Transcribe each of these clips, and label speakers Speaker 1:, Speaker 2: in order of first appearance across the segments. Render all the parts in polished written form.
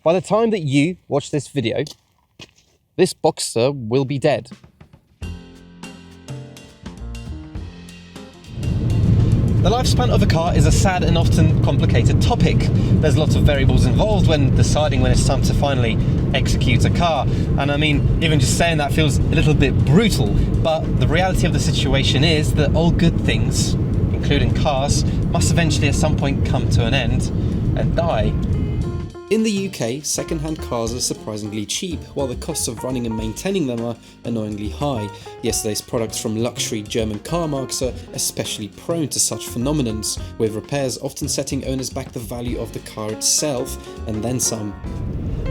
Speaker 1: By the time that you watch this video, this Boxster will be dead. The lifespan of a car is a sad and often complicated topic. There's lots of variables involved when deciding when it's time to finally execute a car. And I mean, even just saying that feels a little bit brutal, but the reality of the situation is that all good things, including cars, must eventually at some point come to an end and die.
Speaker 2: In the UK, second-hand cars are surprisingly cheap, while the costs of running and maintaining them are annoyingly high. Yesterday's products from luxury German car marques are especially prone to such phenomenons, with repairs often setting owners back the value of the car itself, and then some.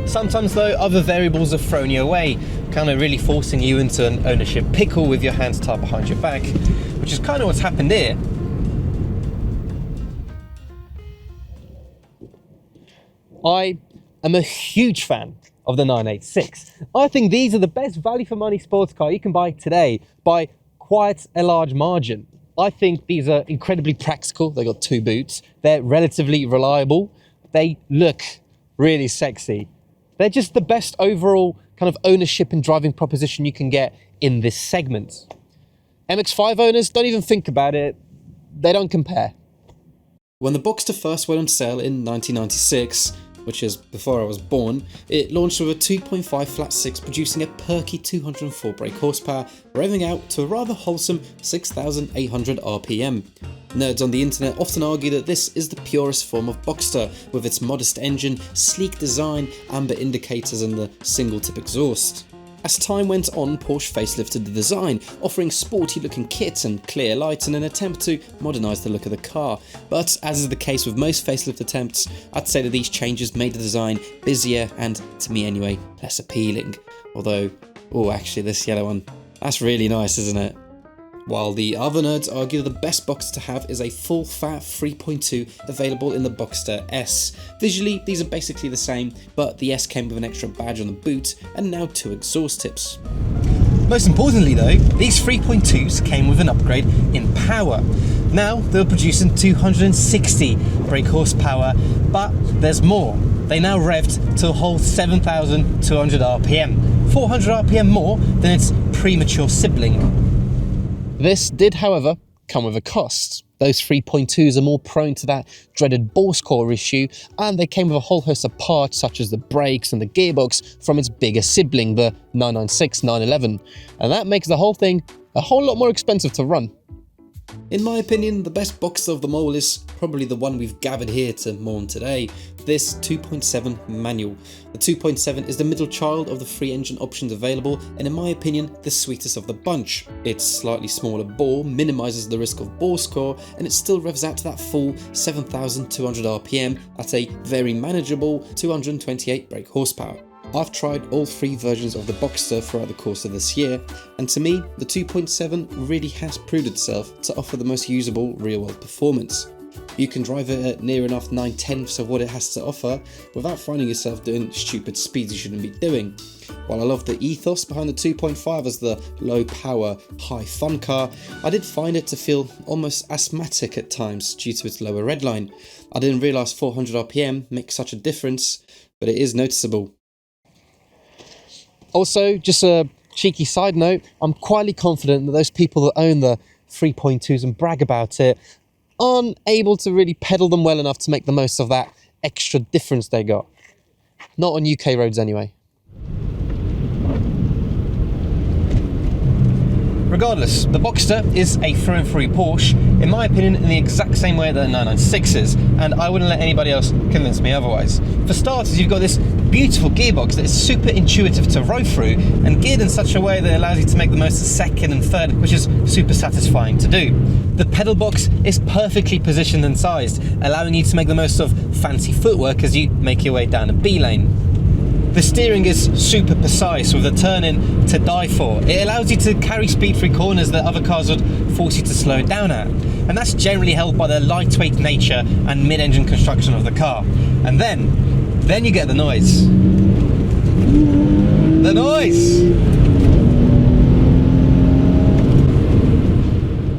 Speaker 1: Sometimes though, other variables are thrown your way, kind of really forcing you into an ownership pickle with your hands tied behind your back, which is kind of what's happened here. I am a huge fan of the 986. I think these are the best value for money sports car you can buy today by quite a large margin. I think these are incredibly practical. They got 2 boots. They're relatively reliable. They look really sexy. They're just the best overall kind of ownership and driving proposition you can get in this segment. MX-5 owners, don't even think about it. They don't compare.
Speaker 2: When the Boxster first went on sale in 1996, which is before I was born, it launched with a 2.5 flat 6 producing a perky 204 brake horsepower, revving out to a rather wholesome 6,800 RPM. Nerds on the internet often argue that this is the purest form of Boxster, with its modest engine, sleek design, amber indicators and the single tip exhaust. As time went on, Porsche facelifted the design, offering sporty looking kits and clear lights in an attempt to modernise the look of the car. But as is the case with most facelift attempts, I'd say that these changes made the design busier and, to me anyway, less appealing. Although, oh actually this yellow one, that's really nice, isn't it? While the other nerds argue that the best Boxster to have is a full fat 3.2 available in the Boxster S. Visually, these are basically the same, but the S came with an extra badge on the boot and now 2 exhaust tips.
Speaker 1: Most importantly though, these 3.2s came with an upgrade in power. Now they're producing 260 brake horsepower, but there's more. They now revved to a whole 7,200 RPM, 400 RPM more than its premature sibling. This did, however, come with a cost. Those 3.2s are more prone to that dreaded ball score issue, and they came with a whole host of parts such as the brakes and the gearbox from its bigger sibling, the 996 911, and that makes the whole thing a whole lot more expensive to run.
Speaker 2: In my opinion, the best Boxster of them all is probably the one we've gathered here to mourn today, this 2.7 manual. The 2.7 is the middle child of the 3 engine options available, and in my opinion, the sweetest of the bunch. Its slightly smaller bore minimises the risk of bore score, and it still revs out to that full 7,200 RPM at a very manageable 228 brake horsepower. I've tried all 3 versions of the Boxster throughout the course of this year, and to me, the 2.7 really has proved itself to offer the most usable real-world performance. You can drive it at near enough 9/10 of what it has to offer without finding yourself doing stupid speeds you shouldn't be doing. While I love the ethos behind the 2.5 as the low-power, high-fun car, I did find it to feel almost asthmatic at times due to its lower redline. I didn't realise 400 RPM makes such a difference, but it is noticeable.
Speaker 1: Also, just a cheeky side note, I'm quietly confident that those people that own the 3.2s and brag about it aren't able to really pedal them well enough to make the most of that extra difference they got. Not on UK roads anyway. Regardless, the Boxster is a through and through Porsche, in my opinion, in the exact same way that the 996 is, and I wouldn't let anybody else convince me otherwise. For starters, you've got this beautiful gearbox that is super intuitive to row through and geared in such a way that allows you to make the most of second and third, which is super satisfying to do. The pedal box is perfectly positioned and sized, allowing you to make the most of fancy footwork as you make your way down a B lane. The steering is super precise with a turn-in to die for. It allows you to carry speed through corners that other cars would force you to slow down at. And that's generally helped by the lightweight nature and mid-engine construction of the car. And then you get the noise. The noise!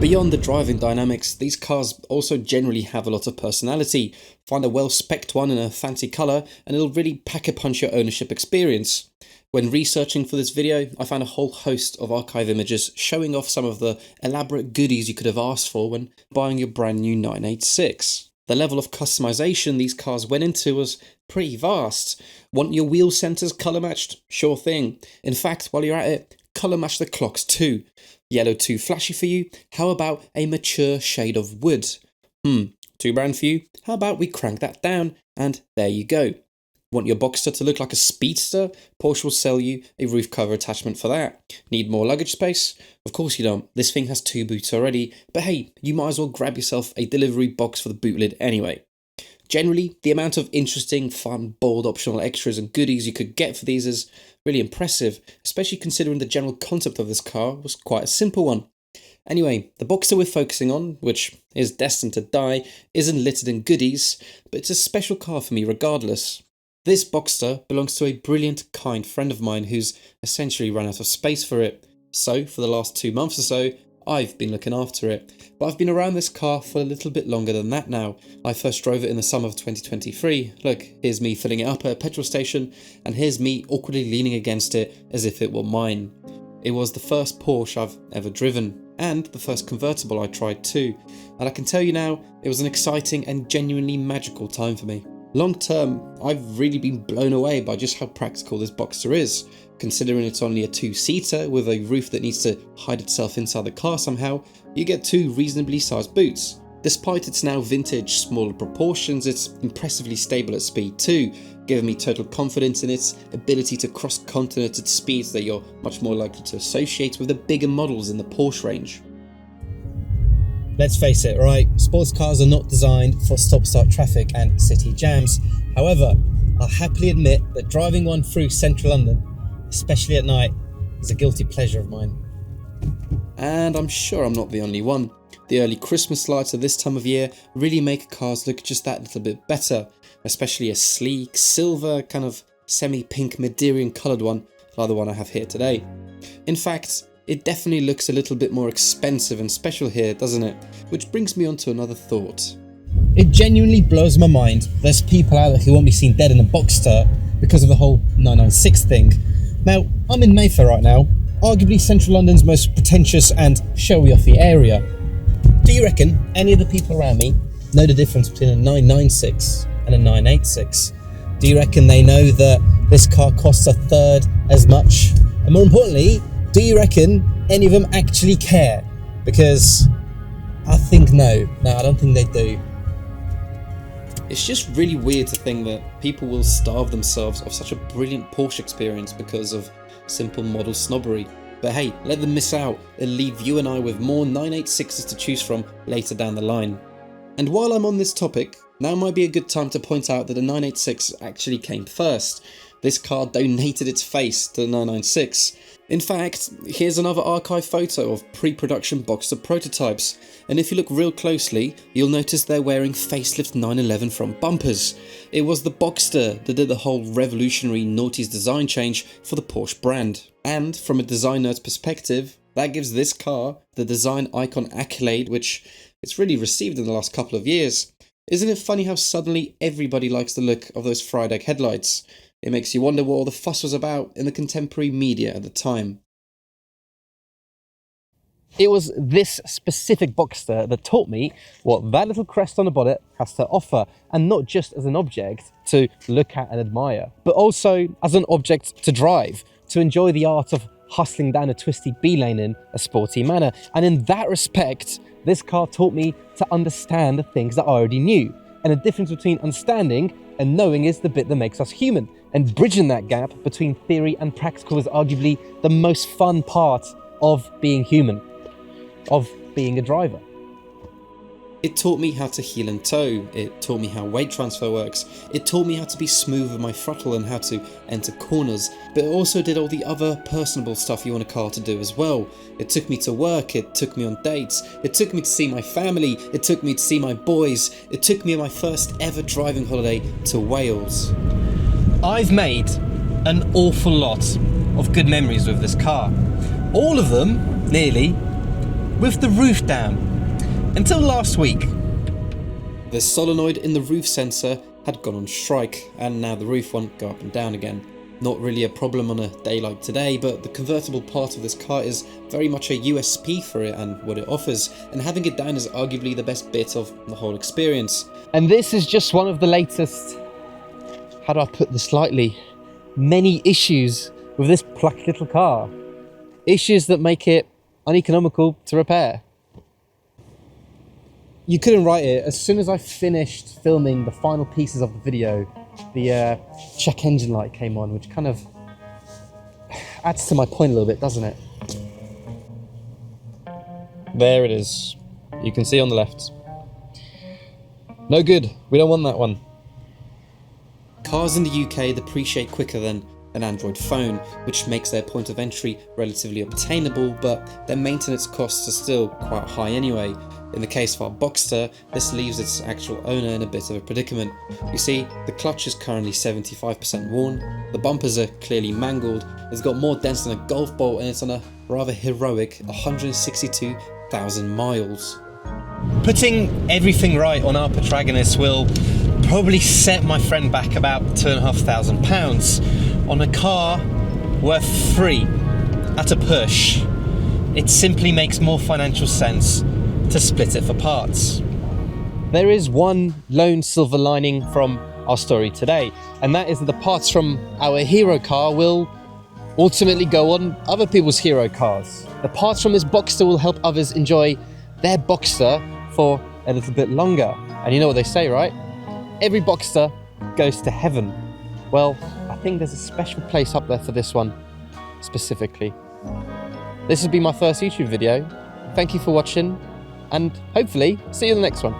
Speaker 2: Beyond the driving dynamics, these cars also generally have a lot of personality. Find a well-specced one in a fancy colour and it'll really pack a punch your ownership experience. When researching for this video, I found a whole host of archive images showing off some of the elaborate goodies you could have asked for when buying your brand new 986. The level of customization these cars went into was pretty vast. Want your wheel centers colour matched? Sure thing. In fact, while you're at it, colour match the clocks too. Yellow too flashy for you? How about a mature shade of wood? Too brown for you? How about we crank that down? And there you go. Want your Boxster to look like a speedster? Porsche will sell you a roof cover attachment for that. Need more luggage space? Of course you don't. This thing has 2 boots already, but hey, you might as well grab yourself a delivery box for the boot lid anyway. Generally, the amount of interesting, fun, bold optional extras and goodies you could get for these is really impressive, especially considering the general concept of this car was quite a simple one. Anyway, the Boxster we're focusing on, which is destined to die, isn't littered in goodies, but it's a special car for me regardless. This Boxster belongs to a brilliant, kind friend of mine who's essentially run out of space for it. So, for the last 2 months or so, I've been looking after it. But I've been around this car for a little bit longer than that now. I first drove it in the summer of 2023. Look, here's me filling it up at a petrol station, and here's me awkwardly leaning against it as if it were mine. It was the first Porsche I've ever driven, and the first convertible I tried too. And I can tell you now, it was an exciting and genuinely magical time for me. Long term, I've really been blown away by just how practical this Boxster is. Considering it's only a 2-seater with a roof that needs to hide itself inside the car somehow, you get 2 reasonably sized boots. Despite its now vintage, smaller proportions, it's impressively stable at speed too, giving me total confidence in its ability to cross continents at speeds that you're much more likely to associate with the bigger models in the Porsche range.
Speaker 1: Let's face it, right? Sports cars are not designed for stop-start traffic and city jams. However, I'll happily admit that driving one through central London, especially at night, is a guilty pleasure of mine.
Speaker 2: And I'm sure I'm not the only one. The early Christmas lights at this time of year really make cars look just that little bit better, especially a sleek, silver, kind of semi-pink Madeiran coloured one, like the one I have here today. In fact, it definitely looks a little bit more expensive and special here, doesn't it? Which brings me on to another thought.
Speaker 1: It genuinely blows my mind there's people out there who won't be seen dead in a Boxster because of the whole 996 thing. Now, I'm in Mayfair right now, arguably central London's most pretentious and showy-offy area. Do you reckon any of the people around me know the difference between a 996 and a 986? Do you reckon they know that this car costs a third as much? And more importantly, do you reckon any of them actually care? Because I think no, I don't think they do.
Speaker 2: It's just really weird to think that people will starve themselves of such a brilliant Porsche experience because of simple model snobbery. But hey, let them miss out. It'll leave you and I with more 986s to choose from later down the line. And while I'm on this topic, now might be a good time to point out that the 986 actually came first. This car donated its face to the 996. In fact, here's another archive photo of pre-production Boxster prototypes, and if you look real closely, you'll notice they're wearing facelift 911 front bumpers. It was the Boxster that did the whole revolutionary noughties design change for the Porsche brand. And from a design nerd's perspective, that gives this car the design icon accolade which it's really received in the last couple of years. Isn't it funny how suddenly everybody likes the look of those fried egg headlights? It makes you wonder what all the fuss was about in the contemporary media at the time.
Speaker 1: It was this specific Boxster that taught me what that little crest on the bonnet has to offer, and not just as an object to look at and admire, but also as an object to drive, to enjoy the art of hustling down a twisty B-lane in a sporty manner. And in that respect, this car taught me to understand the things that I already knew. And the difference between understanding and knowing is the bit that makes us human. And bridging that gap between theory and practical is arguably the most fun part of being human, of being a driver.
Speaker 2: It taught me how to heel and toe, it taught me how weight transfer works, it taught me how to be smooth with my throttle and how to enter corners, but it also did all the other personable stuff you want a car to do as well. It took me to work, it took me on dates, it took me to see my family, it took me to see my boys, it took me on my first ever driving holiday to Wales.
Speaker 1: I've made an awful lot of good memories with this car. All of them, nearly, with the roof down. Until last week.
Speaker 2: The solenoid in the roof sensor had gone on strike, and now the roof won't go up and down again. Not really a problem on a day like today, but the convertible part of this car is very much a USP for it and what it offers, and having it down is arguably the best bit of the whole experience.
Speaker 1: And this is just one of the latest, how do I put this lightly, many issues with this plucky little car. Issues that make it uneconomical to repair. You couldn't write it. As soon as I finished filming the final pieces of the video, the check engine light came on, which kind of adds to my point a little bit, doesn't it? There it is. You can see on the left. No good. We don't want that one.
Speaker 2: Cars in the UK depreciate quicker than an Android phone, which makes their point of entry relatively obtainable, but their maintenance costs are still quite high anyway. In the case of our Boxster, this leaves its actual owner in a bit of a predicament. You see, the clutch is currently 75% worn, the bumpers are clearly mangled, it's got more dents than a golf ball, and it's on a rather heroic 162,000 miles.
Speaker 1: Putting everything right on our Protagonist will probably set my friend back about £2,500 on a car worth £3 at a push. It simply makes more financial sense to split it for parts. There is one lone silver lining from our story today, and that is that the parts from our hero car will ultimately go on other people's hero cars. The parts from this Boxster will help others enjoy their Boxster for a little bit longer. And you know what they say, right? Every Boxster goes to heaven. Well, I think there's a special place up there for this one specifically. This has been my first YouTube video. Thank you for watching, and hopefully see you in the next one.